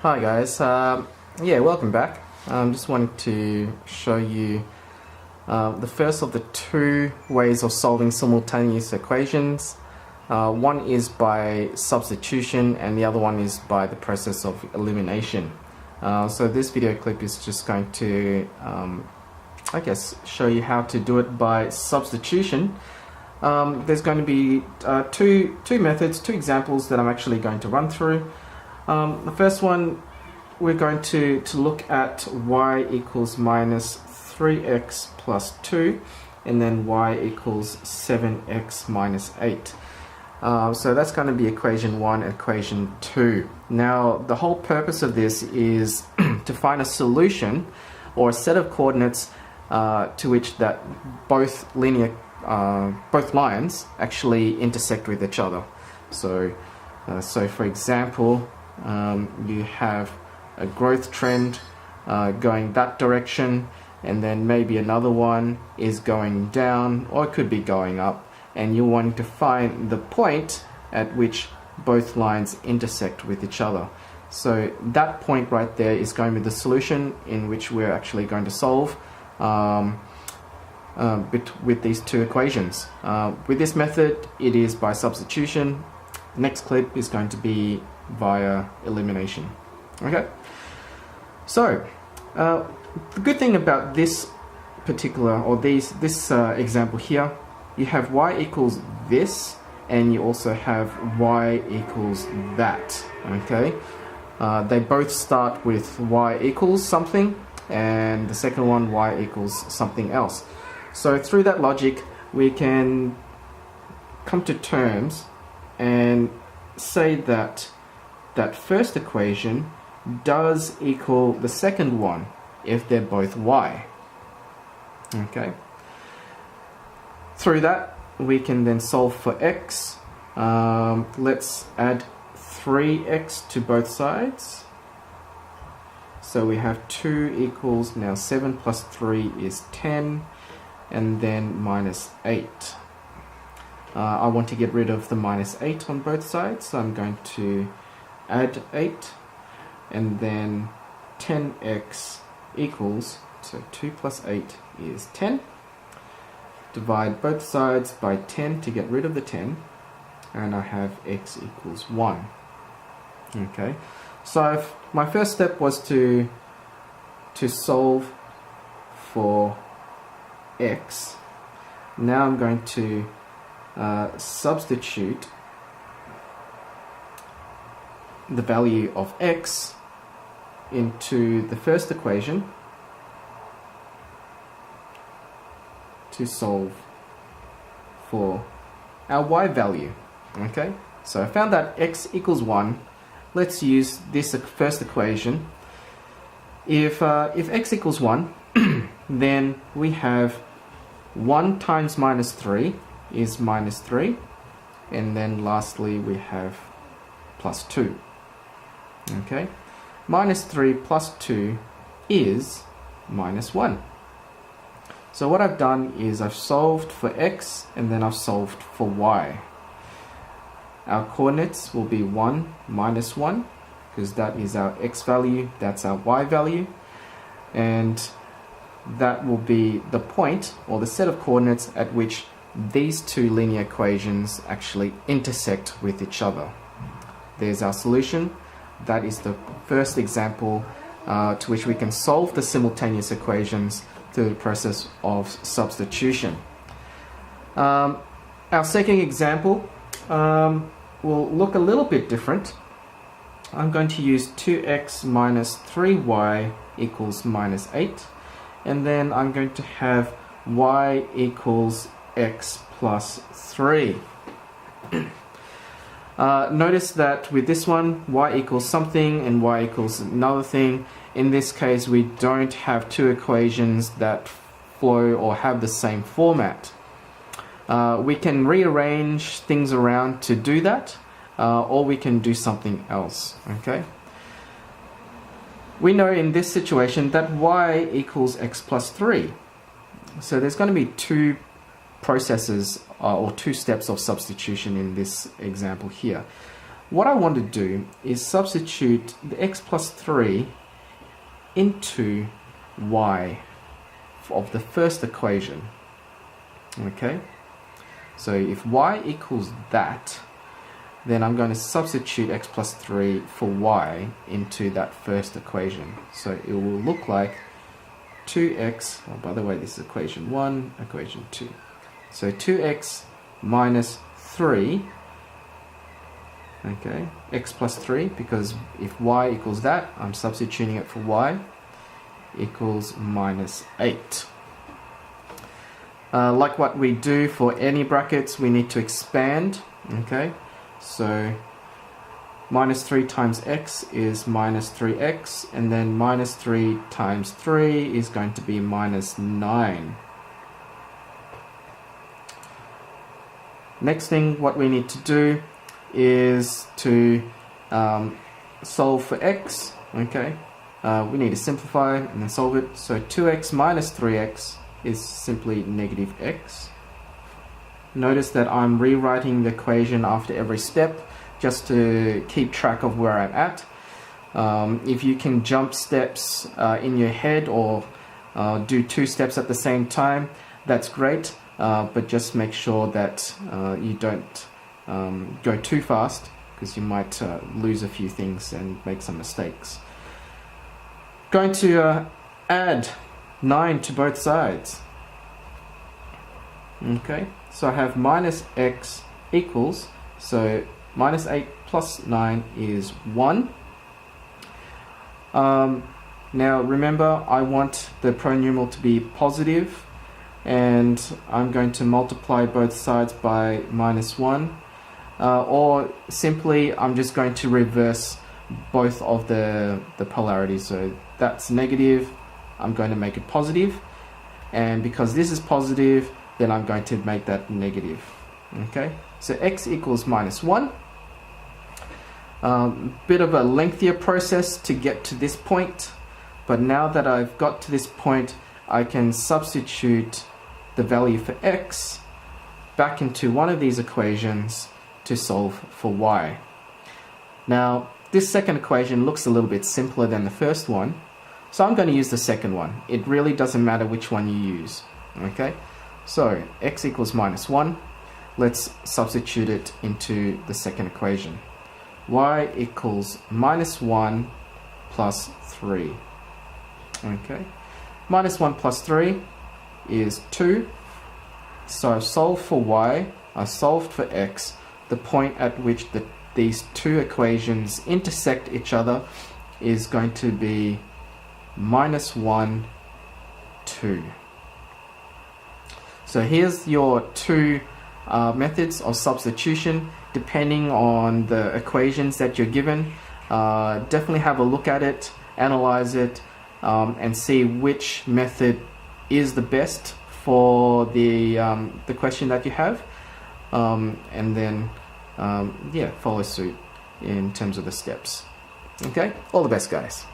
Hi guys, yeah, welcome back. Just wanted to show you the first of the two ways of solving simultaneous equations. One is by substitution and the other one is by the process of elimination. So this video clip is just going to, I guess, show you how to do it by substitution. There's going to be two methods, two examples that I'm actually going to run through. The first one, we're going to look at y equals minus 3x plus 2 and then y equals 7x minus 8. So that's going to be equation 1 and equation 2. Now the whole purpose of this is to find a solution or a set of coordinates to which that both lines actually intersect with each other. So for example, you have a growth trend going that direction, and then maybe another one is going down, or it could be going up, and you're wanting to find the point at which both lines intersect with each other. So that point right there is going to be the solution in which we're actually going to solve with these two equations. With this method, it is by substitution. Next clip is going to be via elimination. Okay, so the good thing about this particular, or this example here, you have y equals this, and you also have y equals that. Okay, they both start with y equals something, and the second one y equals something else. So through that logic, we can come to terms and say that that first equation does equal the second one if they're both y. Okay. Through that, we can then solve for x. Let's add 3x to both sides. So we have 2 equals, now 7 plus 3 is 10, and then minus 8. I want to get rid of the minus 8 on both sides, so I'm going to add 8, and then 10x equals, so 2 plus 8 is 10. Divide both sides by 10 to get rid of the 10, and I have x equals 1. Okay, so my first step was to solve for x. Now I'm going to substitute the value of x into the first equation to solve for our y value. Okay, so I found that x equals 1. Let's use this first equation. If x equals 1, then we have 1 times minus 3 is minus 3, and then lastly we have plus 2. Okay, minus 3 plus 2 is minus 1. So what I've done is I've solved for x and then I've solved for y. Our coordinates will be 1 minus 1, because that is our x value, that's our y value, and that will be the point or the set of coordinates at which these two linear equations actually intersect with each other. There's our solution. That is the first example to which we can solve the simultaneous equations through the process of substitution. Our second example will look a little bit different. I'm going to use 2x minus 3y equals minus 8, and then I'm going to have y equals x plus 3. Notice that with this one, y equals something and y equals another thing. In this case, we don't have two equations that flow or have the same format. We can rearrange things around to do that, or we can do something else. Okay. We know in this situation that y equals x plus 3. So there's going to be two processes or two steps of substitution in this example here. what I want to do is substitute the x plus 3 into y of the first equation. Okay, so if y equals that, then I'm going to substitute x plus 3 for y into that first equation. So it will look like 2x, oh, by the way, this is equation 1, equation 2. So 2x minus 3, okay, x plus 3, because if y equals that, I'm substituting it for y, equals minus 8. Like what we do for any brackets, we need to expand, okay? So minus 3 times x is minus 3x, and then minus 3 times 3 is going to be minus 9. Next thing what we need to do is to solve for x, okay? We need to simplify and then solve it. So 2x minus 3x is simply negative x. Notice that I'm rewriting the equation after every step just to keep track of where I'm at. If you can jump steps in your head or do 2 steps at the same time, that's great, but just make sure that you don't go too fast, because you might lose a few things and make some mistakes. Going to add 9 to both sides. Okay, so I have minus x equals, so minus 8 plus 9 is 1. Now remember, I want the pronumeral to be positive, and I'm going to multiply both sides by minus 1, or simply I'm just going to reverse both of the polarities. So that's negative, I'm going to make it positive, and because this is positive, then I'm going to make that negative. Okay, so x equals minus 1. Bit of a lengthier process to get to this point, but now that I've got to this point, I can substitute the value for x back into one of these equations to solve for y. Now, this second equation looks a little bit simpler than the first one, so I'm going to use the second one. It really doesn't matter which one you use. Okay, so x equals minus 1. Let's substitute it into the second equation. Y equals minus 1 plus 3. Okay, minus 1 plus 3 is 2. So I've solved for y, I solved for x. The point at which these two equations intersect each other is going to be minus 1, 2. So here's your 2 methods of substitution depending on the equations that you're given. Definitely have a look at it, analyze it, and see which method is the best for the question that you have, and then yeah, follow suit in terms of the steps. Okay, all the best, guys.